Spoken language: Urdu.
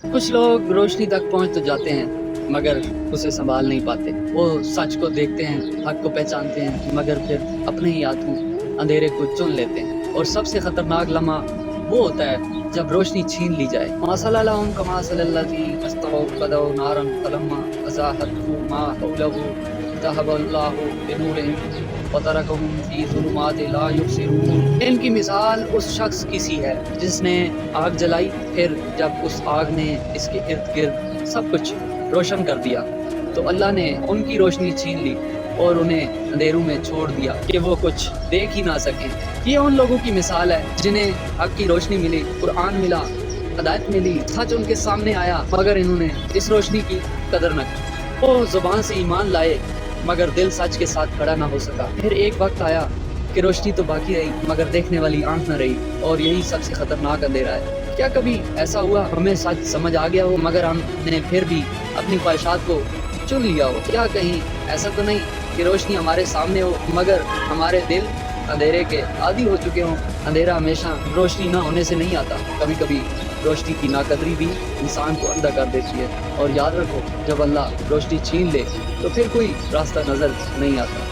کچھ لوگ روشنی تک پہنچ تو جاتے ہیں مگر اسے سنبھال نہیں پاتے۔ وہ سچ کو دیکھتے ہیں، حق کو پہچانتے ہیں، مگر پھر اپنے ہی ہاتھوں اندھیرے کو چن لیتے ہیں۔ اور سب سے خطرناک لمحہ وہ ہوتا ہے جب روشنی چھین لی جائے۔ ما صلی اللہ کما صلی اللہ تھی استوقدوا نارا فلما ازاحته ما حوله ذهب اللہ بنورہم وترکہم فی ظلمات لا یبصرون۔ ان کی مثال اس شخص کی سی ہے جس نے آگ جلائی، پھر جب اس آگ نے اس کے ارد گرد سب کچھ روشن کر دیا تو اللہ نے ان کی روشنی چھین لی اور انہیں اندھیروں میں چھوڑ دیا کہ وہ کچھ دیکھ ہی نہ سکیں۔ یہ ان لوگوں کی مثال ہے جنہیں حق کی روشنی ملی، قرآن ملا، ہدایت ملی، سچ ان کے سامنے آیا مگر انہوں نے اس روشنی کی قدر نہ کی۔ وہ زبان سے ایمان لائے مگر دل سچ کے ساتھ کھڑا نہ ہو سکا۔ پھر ایک وقت آیا کہ روشنی تو باقی رہی مگر دیکھنے والی آنکھ نہ رہی، اور یہی سب سے خطرناک اندھیرا ہے۔ کیا کبھی ایسا ہوا ہمیں سچ سمجھ آ گیا ہو مگر ہم نے پھر بھی اپنی خواہشات کو چن لیا ہو؟ کیا کہیں ایسا تو نہیں کہ روشنی ہمارے سامنے ہو مگر ہمارے دل اندھیرے کے عادی ہو چکے ہوں؟ اندھیرا ہمیشہ روشنی نہ ہونے سے نہیں آتا، کبھی کبھی روشنی کی ناقدری بھی انسان کو اندھا کر دیتی ہے۔ اور یاد رکھو، جب اللہ روشنی چھین لے تو پھر کوئی راستہ نظر نہیں آتا۔